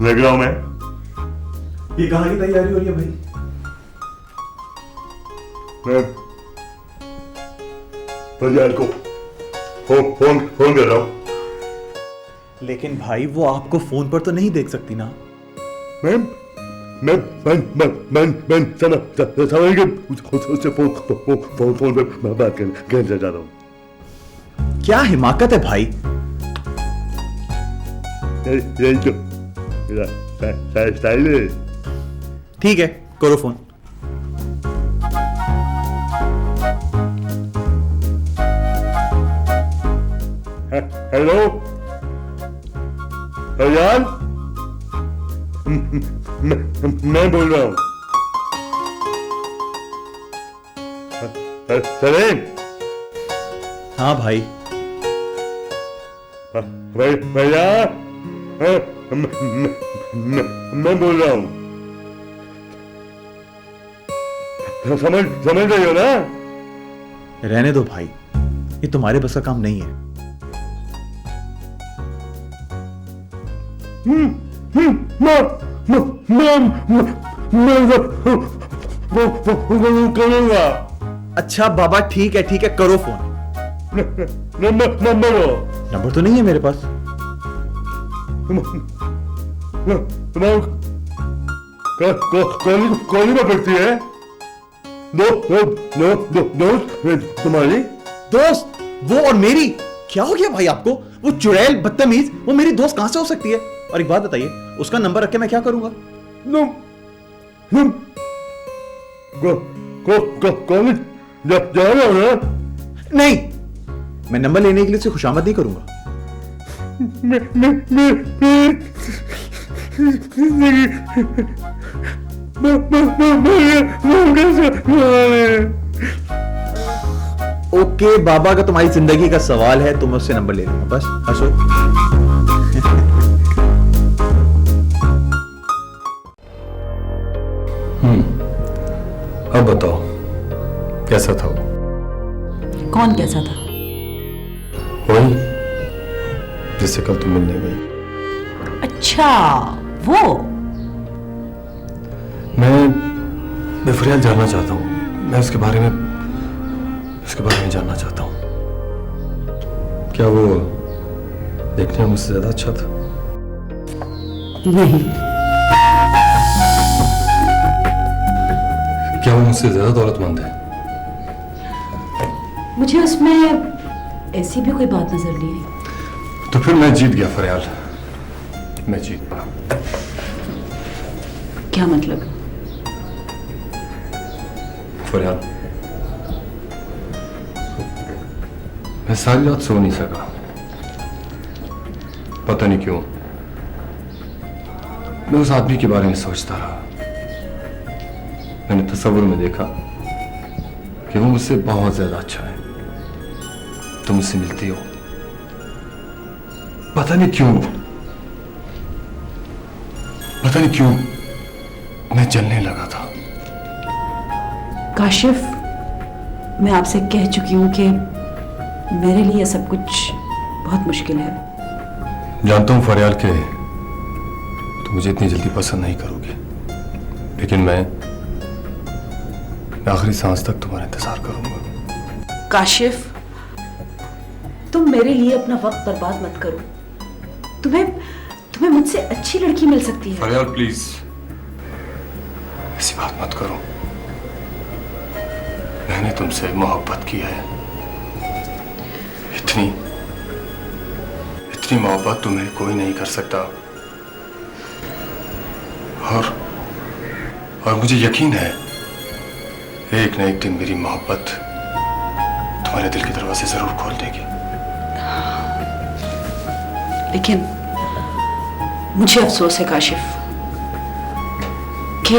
लग रहा हूं मैं। ये कहाँ की तैयारी हो रही है भाई? मैं फरियाद को फोन कर रहा हूं। लेकिन भाई वो आपको फोन पर तो नहीं देख सकती ना। मैं समझ के उससे फोन पे बात करने जा रहा हूं। क्या हिमाकत है भाई? यही तो मेरा स्टाइल है। ठीक है, करो फोन। हेलो फरियाद, मैं बोल रहा हूँ। सलीम। हाँ भाई। भैया मैं बोल रहा हूँ। समझ रही हो ना? रहने दो भाई, ये तुम्हारे बस का काम नहीं है। करूंगा। अच्छा बाबा, ठीक है करो फोन। नंबर तो नहीं है मेरे पास। कौन में पड़ती है? तुम्हारी दोस्त? वो और मेरी? क्या हो गया भाई आपको? वो चुड़ैल बदतमीज वो मेरी दोस्त कहां से हो सकती है? और एक बात बताइए, उसका नंबर रख के मैं क्या करूंगा? कॉलेज जा रहे हो ना? नहीं, मैं नंबर लेने के लिए उससे खुशामद नहीं करूंगा। ओके बाबा, का तुम्हारी जिंदगी का सवाल है तो मैं उससे नंबर ले लूंगा। बस हंसो। अब बताओ कैसा था वो? कौन कैसा था? वही जिससे कल तुम मिलने गई। अच्छा वो। मैं फरियाद जानना चाहता हूँ। मैं उसके बारे में जानना चाहता हूँ। क्या वो देखने में मुझसे ज्यादा अच्छा था? नहीं। क्या वो मुझसे ज्यादा दौलतमंद है? मुझे उसमें ऐसी भी कोई बात नजर नहीं आई। तो फिर मैं जीत गया फरियाद, मैं जीत गया। क्या मतलब? फरियाद, मैं सारी रात सो नहीं सका। पता नहीं क्यों मैं उस आदमी के बारे में सोचता रहा। मैंने तस्वीर में देखा कि वो मुझसे बहुत ज्यादा अच्छा है। तुम मुझसे मिलती हो, पता नहीं क्यों मैं जलने लगा था। काशिफ, मैं आपसे कह चुकी हूँ कि मेरे लिए यह सब कुछ बहुत मुश्किल है। जानता हूं फरियाल के तुम मुझे इतनी जल्दी पसंद नहीं करोगे, लेकिन मैं आखिरी सांस तक तुम्हारा इंतजार करूंगा। काशिफ, तुम मेरे लिए अपना वक्त बर्बाद मत करो। तुम्हें मुझसे अच्छी लड़की मिल सकती है। फरियाल प्लीज ऐसी बात मत करो। मैंने तुमसे मोहब्बत की है, इतनी मोहब्बत तुम्हें कोई नहीं कर सकता। और मुझे यकीन है एक न एक दिन मेरी मोहब्बत तुम्हारे दिल के दरवाजे जरूर खोल देगी। लेकिन मुझे अफसोस है काशिफ कि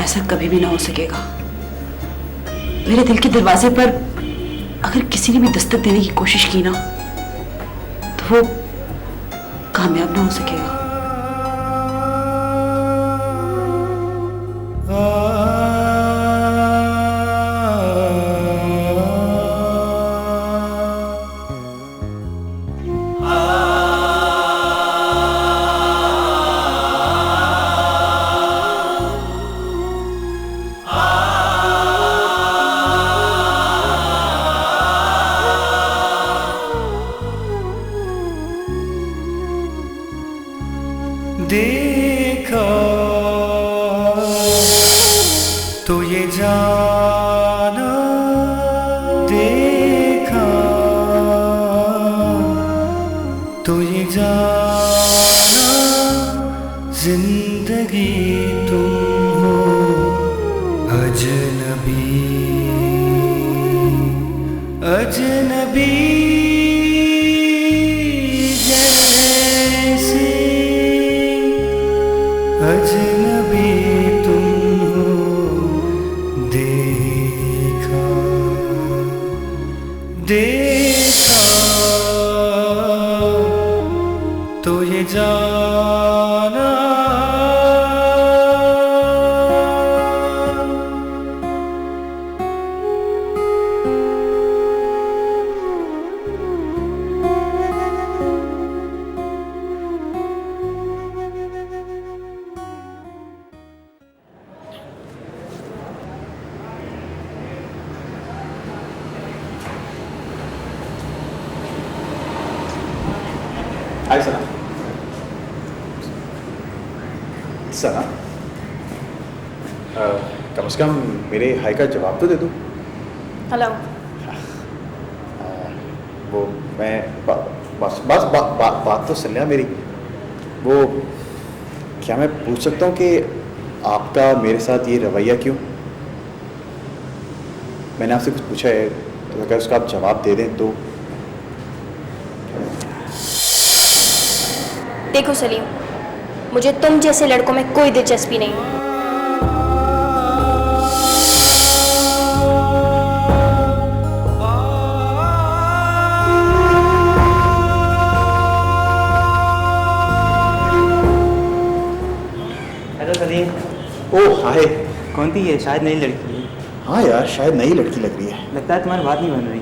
ऐसा कभी भी ना हो सकेगा। मेरे दिल के दरवाजे पर अगर किसी ने भी दस्तक देने की कोशिश की ना, तो वो कामयाब ना हो सकेगा। देखा तो ये जाना, देखा तो ये जाना, जिंदगी तुम हो अजनबी, अजनबी जैसे, अजनबी तुम हो, देखा देखा तो ये जाना। हाय सना। सना, कम से कम मेरे हाय का जवाब तो दे दो। हेलो। वो मैं बस बात तो सुन लिया मेरी। वो क्या मैं पूछ सकता हूँ कि आपका मेरे साथ ये रवैया क्यों? मैंने आपसे कुछ पूछा है, तो अगर उसका आप जवाब दे दें तो। देखो सलीम, मुझे तुम जैसे लड़कों में कोई दिलचस्पी नहीं। हेलो सलीम। ओह हाय। कौन थी ये? शायद नई लड़की है। हाँ यार, शायद नई लड़की लग रही है। लगता है तुम्हारी बात नहीं बन रही।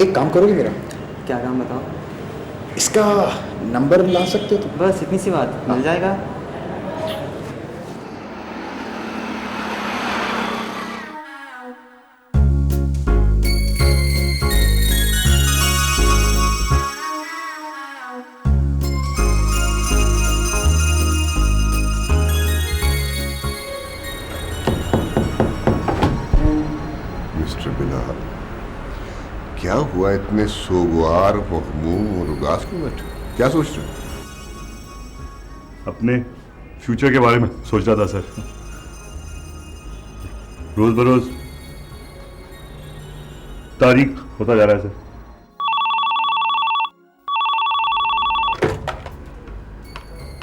एक काम करोगे मेरा? क्या काम बताओ? इसका नंबर ला सकते हो तुम? बस इतनी सी बात, मिल जाएगा। मिस्टर बिलाल, क्या हुआ? इतने सोगवार, महमूम और उदास क्यों बैठे? क्या सोच रहे हो? अपने फ्यूचर के बारे में सोच रहा था सर। रोज बरोज तारीख होता जा रहा है सर।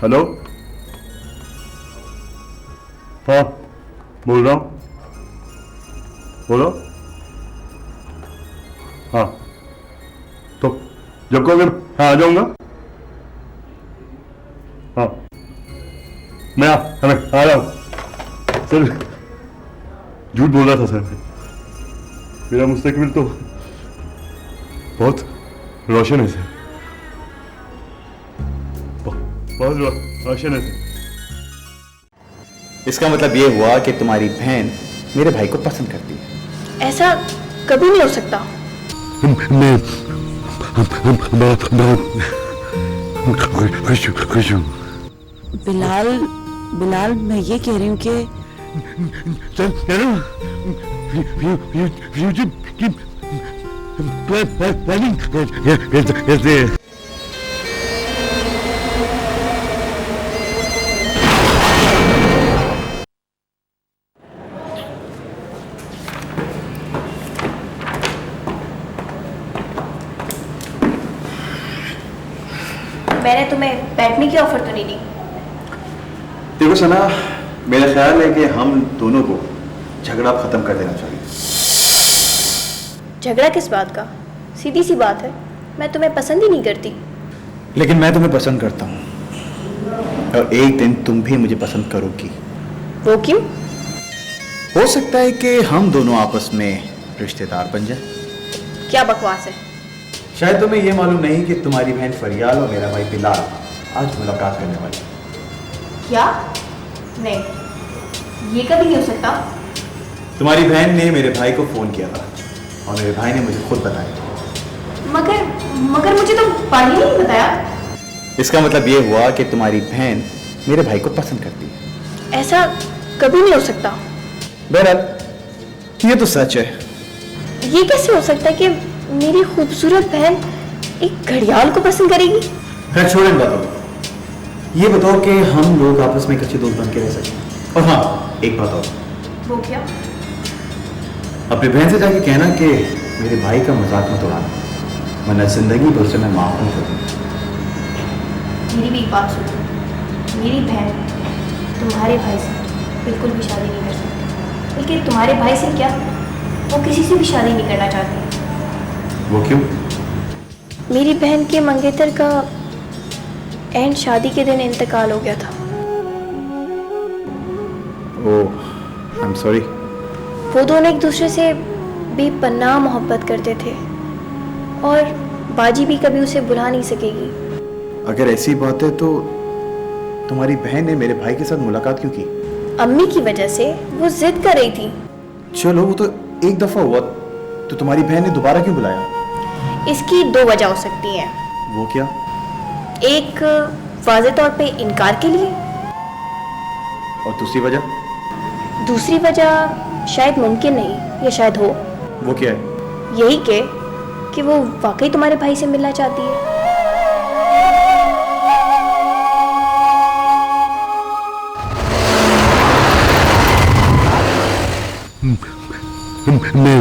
हेलो, हाँ बोल रहा हूँ, बोलो। हाँ तो जब कहोगे मैं आ जाऊंगा। हाँ मैं आ रहा हूँ सर। झूठ बोल रहा था सर, मेरा मुस्तकबिल तो बहुत रोशन है सर, बहुत रोशन है सर। इसका मतलब ये हुआ कि तुम्हारी बहन मेरे भाई को पसंद करती है। ऐसा कभी नहीं हो सकता। मैं खुश हूँ। बिलाल, बिलाल मैं ये कह रही हूँ कि फ्यूचर की प्लानिंग कैसे है? मैंने तुम्हें बैठने की ऑफर तो नहीं दी। देखो सना, मेरा ख्याल है कि हम दोनों को झगड़ा खत्म कर देना चाहिए। झगड़ा किस बात का? सीधी सी बात है, मैं तुम्हें पसंद ही नहीं करती। लेकिन मैं तुम्हें पसंद करता हूँ, और एक दिन तुम भी मुझे पसंद करोगी। वो क्यों? हो सकता है कि हम दोनों आपस में रिश्तेदार बन जाए। क्या बकवास है। शायद तुम्हें यह मालूम नहीं कि तुम्हारी बहन फरियाल और मेरा भाई बिलाल आज मुलाकात करने वाले हैं। क्या? नहीं, ये कभी नहीं हो सकता। तुम्हारी बहन ने मेरे भाई को फोन किया था और मेरे भाई ने मुझे खुद बताया। मगर मुझे तो पहले नहीं बताया। इसका मतलब ये हुआ कि तुम्हारी बहन मेरे भाई को पसंद करती है। ऐसा कभी नहीं हो सकता। बहरहाल ये तो सच है। ये कैसे हो सकता है कि मेरी खूबसूरत बहन एक घड़ियाल को पसंद करेगी? खैर छोड़ इन बातों को। ये बताओ कि हम लोग आपस में एक अच्छे दोस्त बन के रह सकें। और हाँ, एक बात और। वो क्या? अपनी बहन से जाके कहना कि मेरे भाई का मजाक मत उड़ाना, वरना जिंदगी भर से मैं माफ नहीं करूँगा। मेरी भी एक बात सुनो। मेरी बहन तुम्हारे भाई से बिल्कुल भी शादी नहीं कर सकती। लेकिन तुम्हारे भाई से क्या, वो किसी से भी शादी नहीं करना चाहती। वो क्यों? मेरी बहन के मंगेतर का एंड शादी के दिन इंतकाल हो गया था। ओह, आई एम सॉरी। वो दोनों एक दूसरे से बेपनाह मोहब्बत करते थे और बाजी भी कभी उसे भुला नहीं सकेगी। अगर ऐसी बात है तो तुम्हारी बहन ने मेरे भाई के साथ मुलाकात क्यों की? अम्मी की वजह से वो जिद कर रही थी। चलो वो तो एक दफा हुआ, तो तुम्हारी बहन ने दोबारा क्यों बुलाया? इसकी दो वजह हो सकती हैं। वो क्या? एक वाज़े तौर पे इनकार के लिए, और दूसरी वजह? दूसरी वजह शायद मुमकिन नहीं या शायद हो। वो क्या है? यही कि वो वाकई तुम्हारे भाई से मिलना चाहती है। मैं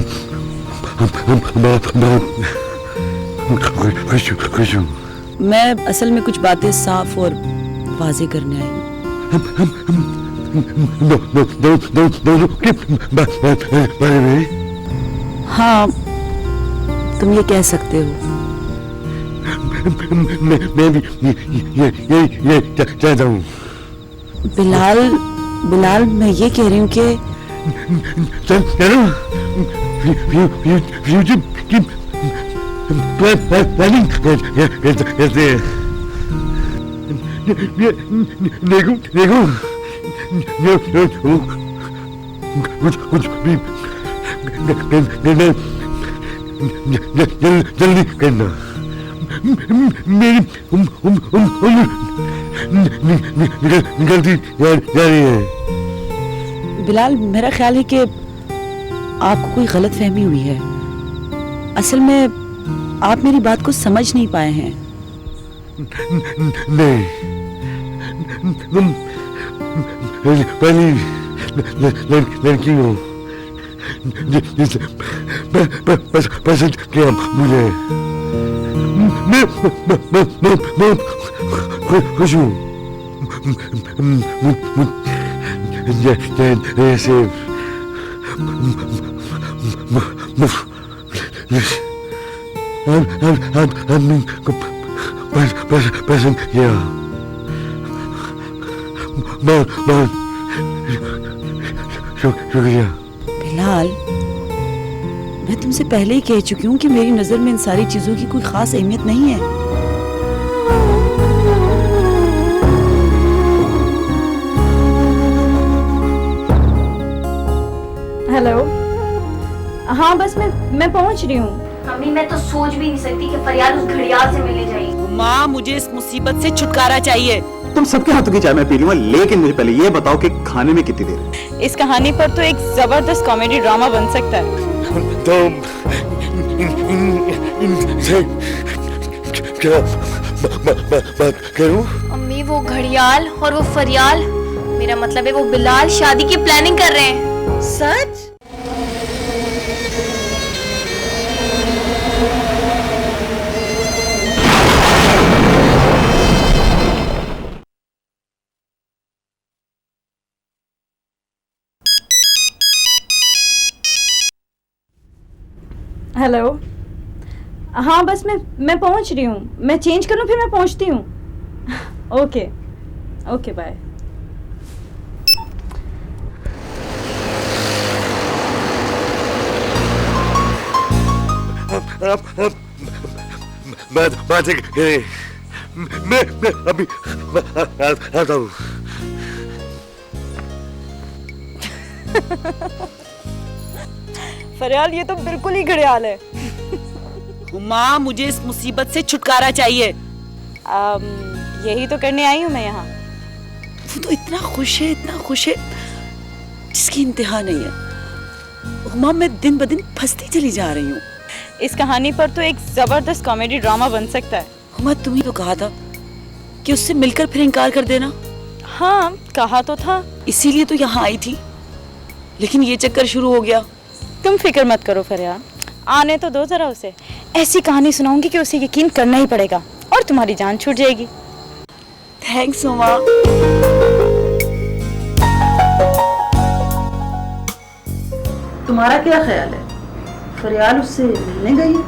खुश हूँ। मैं असल में कुछ बातें साफ और वाजे करने आई हूँ। दोनों के बारे में? हाँ, तुम ये कह सकते हो। मैं भी ये चाहता हूँ। बिलाल, बिलाल मैं ये कह रही हूँ कि फ्यूचर की प्लानिंग कैसे है? देखो कुछ भी जल्दी करना। मेरी उम्र निकलती जा रही है। बिलाल, मेरा ख्याल है कि आपको कोई गलत फहमी हुई है। असल में आप मेरी बात को समझ नहीं पाए हैं। नहीं, तुम पहली लड़की हो जिसे पसंद किया मुझे। मैं खुश हूँ। जैसे हमने को पसंद किया। बहुत शुक्रिया। बिलाल, मैं तुमसे पहले ही कह चुकी हूँ कि मेरी नजर में इन सारी चीजों की कोई खास अहमियत नहीं है। हेलो। हाँ बस मैं पहुंच रही हूँ। मम्मी मैं तो सोच भी नहीं सकती कि फरियाल उस घड़ियाल से मिलने जाएगी। माँ, मुझे इस मुसीबत से छुटकारा चाहिए। तुम सबके हाथों की चाय मैं पी लूंगा, लेकिन मुझे पहले ये बताओ कि खाने में कितनी देर है? इस कहानी पर तो एक जबरदस्त कॉमेडी ड्रामा बन सकता है। तुम इनसे क्या बात करूं? मम्मी वो घड़ियाल और वो फरियाल, मेरा मतलब है वो बिलाल शादी की प्लानिंग कर रहे हैं। सच? हेलो। हाँ बस मैं पहुंच रही हूँ। मैं चेंज कर लूँ फिर मैं पहुंचती हूँ। Okay okay bye. बात करें। मैं अभी आता हूँ। फरियाल, ये तो बिल्कुल ही घड़ियाल है। माँ, मुझे इस मुसीबत से छुटकारा चाहिए। यही तो करने आई हूँ मैं यहाँ। वो तो इतना खुश है जिसकी इंतहा नहीं है। माँ, मैं दिन ब दिन फंसती चली जा रही हूँ। इस कहानी पर तो एक जबरदस्त कॉमेडी ड्रामा बन सकता है। माँ, तुम ही तो कहा था कि उससे मिलकर फिर इनकार कर देना। हाँ कहा तो था, इसीलिए तो यहाँ आई थी, लेकिन ये चक्कर शुरू हो गया। तुम फिक्र मत करो फरियाल, आने तो दो जरा उसे। ऐसी कहानी सुनाऊंगी कि उसे यकीन करना ही पड़ेगा और तुम्हारी जान छूट जाएगी। थैंक्स माँ। तुम्हारा क्या ख्याल है? फरियाल उससे मिलने गई है?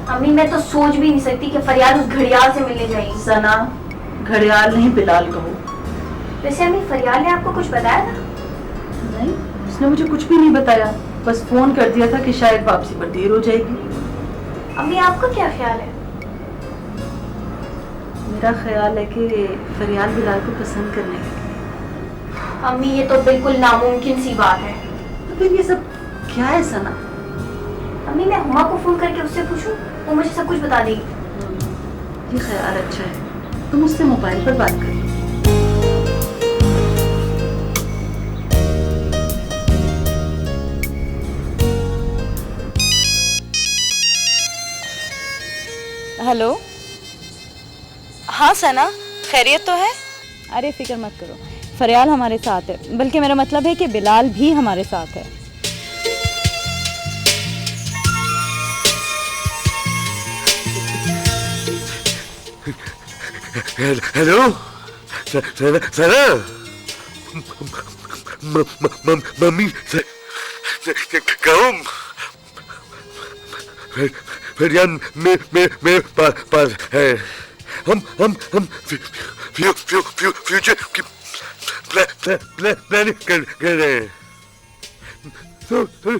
मम्मी मैं तो सोच भी नहीं सकती कि फरियाल उस घड़ियाल से मिलने जाएगी। सना, घड़ियाल नहीं बिलाल कहो। वैसे अम्मी फरियाल ने आपको कुछ बताया था? नहीं, उसने मुझे कुछ भी नहीं बताया, बस फोन कर दिया था कि शायद वापसी पर देर हो जाएगी। अम्मी आपका क्या ख्याल है? मेरा ख्याल है कि फरियाल बिलाल को पसंद करने लगी। अम्मी ये तो बिल्कुल नामुमकिन सी बात है। तो फिर ये सब क्या है सना? अम्मी मैं हुमा को फोन करके उससे पूछूं, वो मुझे सब कुछ बता देगी। ये ख्याल अच्छा है, तुम उससे मोबाइल पर बात करो। हेलो। हाँ सना, खैरियत तो है? अरे फिक्र मत करो, फरियाल हमारे साथ है, बल्कि मेरा मतलब है कि बिलाल भी हमारे साथ है। हेलो सना, मम्मी कहूँ फरियाल मेरे पास है। हम फ्यूचर की प्लानिंग कर रहे हैं। थोड़ी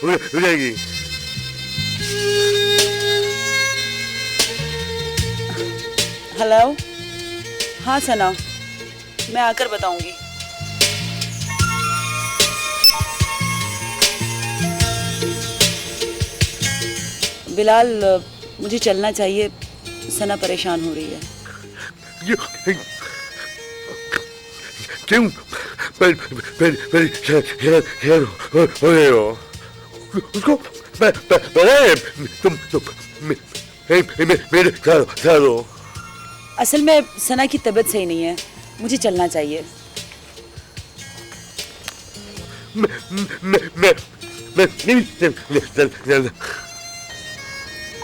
देर हो जाएगी। हेलो। हाँ सना, मैं आकर बताऊंगी। बिलाल, मुझे चलना चाहिए, सना परेशान हो रही है। क्यों परेशान हो रहे हो? उसको तुम मेरे साथ हो। असल में सना की तबीयत सही नहीं है, मुझे चलना चाहिए। मैं नहीं।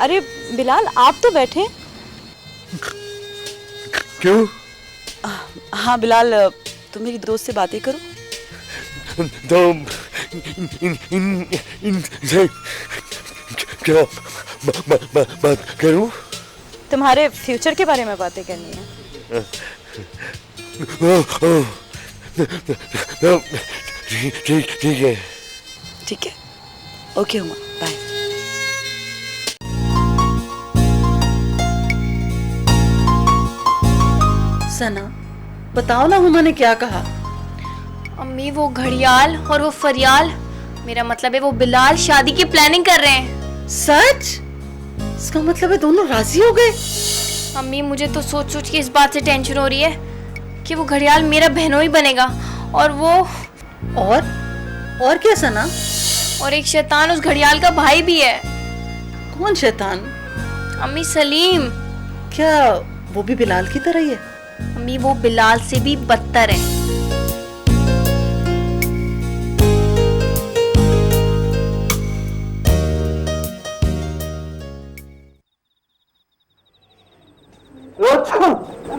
अरे बिलाल, आप तो बैठे। क्यों? हाँ बिलाल, तुम मेरी दोस्त से बातें करो। तो इन से क्या बात करूं? तुम्हारे फ्यूचर के बारे में बातें करनी है। ठीक है। ठीक है, ओके हुमा, बाय। सना, बताओ ना हुमा ने क्या कहा? अम्मी वो घड़ियाल और वो फरियाल, मेरा मतलब है वो बिलाल शादी की प्लानिंग कर रहे हैं। सच? इसका मतलब है दोनों राजी हो गए? अम्मी मुझे तो सोच सोच के इस बात से टेंशन हो रही है कि वो घड़ियाल मेरा बहनोई बनेगा और वो और क्या सना? और एक शैतान उस घड़ियाल का भाई भी है। कौन शैतान? अम्मी सलीम। क्या वो भी बिलाल की तरह ही है? अम्मी वो बिलाल से भी बदतर है।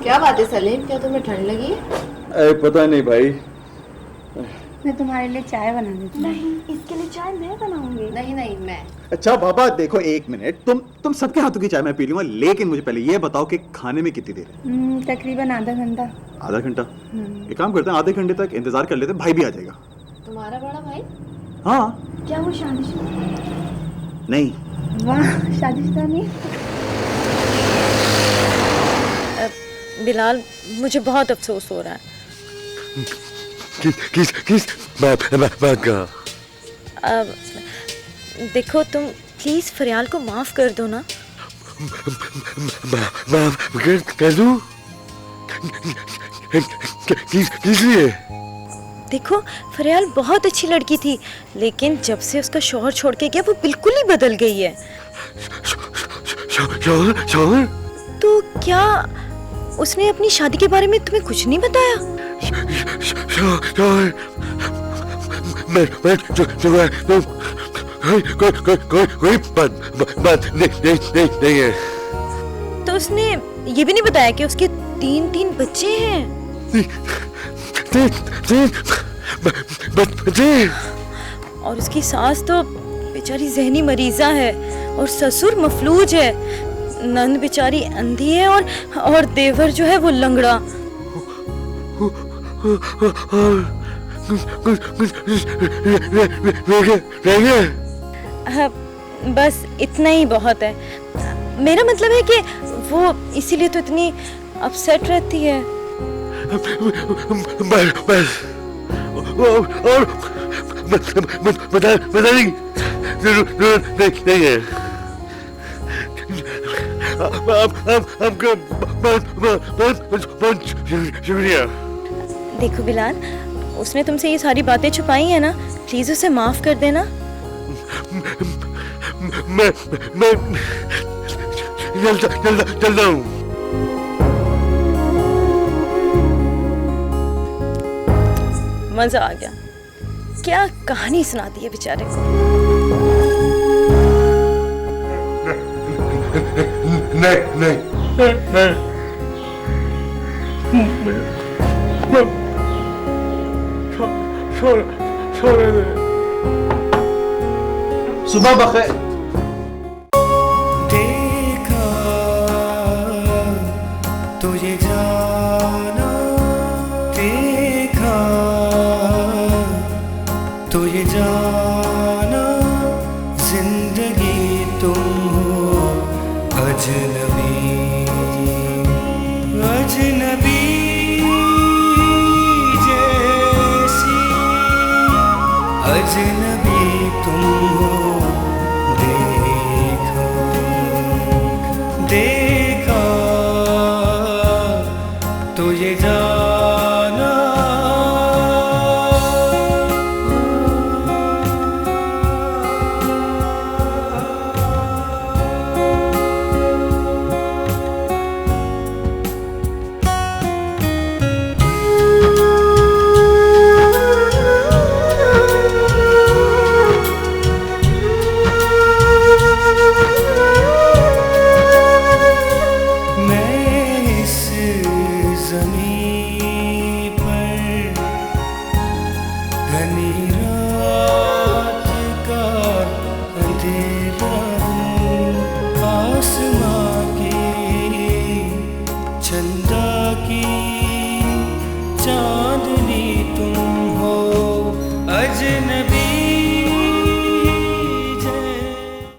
क्या बात है सलीम, क्या तुम्हें ठंड लगी है? अरे पता नहीं भाई। मैं तुम्हारे लिए चाय बना देती हूँ। नहीं, इसके लिए चाय मैं बनाऊंगी। नहीं नहीं मैं। अच्छा बाबा देखो, एक मिनट, तुम सबके हाथों की चाय मैं पी लूंगा, लेकिन मुझे पहले ये बताओ कि खाने में कितनी देर है? तकरीबन आधा घंटा। आधा घंटा? एक काम करते हैं, आधे घंटे तक इंतजार कर लेते हैं, भाई भी आ जाएगा। तुम्हारा बड़ा भाई? हाँ। क्या वो शादीशुदा? नहीं। वाह, शादीशुदा नहीं? बिलाल, मुझे बहुत अफसोस हो रहा है। किस बात का? देखो, तुम प्लीज फरियाल को माफ कर दो ना। माफ कर दूं? किस लिए? देखो, फरियाल बहुत अच्छी लड़की थी, लेकिन जब से उसका शौहर छोड़ के गया वो बिल्कुल ही बदल गई है। शौहर? तो क्या उसने अपनी शादी के बारे में तुम्हें कुछ नहीं बताया? शौहर? कोई बात नहीं है। तो उसने ये भी नहीं बताया कि उसके 3 बच्चे हैं? तीन बच्चे? और उसकी सास तो बेचारी जहनी मरीजा है और ससुर मफलूज है। नंद बेचारी अंधी है और देवर जो है वो लंगड़ा। हाँ, बस इतना ही बहुत है। मेरा मतलब है कि वो इसीलिए तो इतनी अपसेट रहती है। बस और बताने की जरूरत नहीं है। आपका बहुत शुक्रिया। देखो बिलाल, उसने तुमसे ये सारी बातें छुपाई है ना, प्लीज उसे माफ कर देना। मैं चलता हूँ। मजा आ गया। क्या कहानी सुना दी है बेचारे को। नहीं छोड़ दे। सुबह बखैर। देखा तुझे जाना, देखा तुझे जाना, जिंदगी तुम हो अजनबी, अजनबी जैसी, अजनबी तुम हो। देखा देखा तुझे जा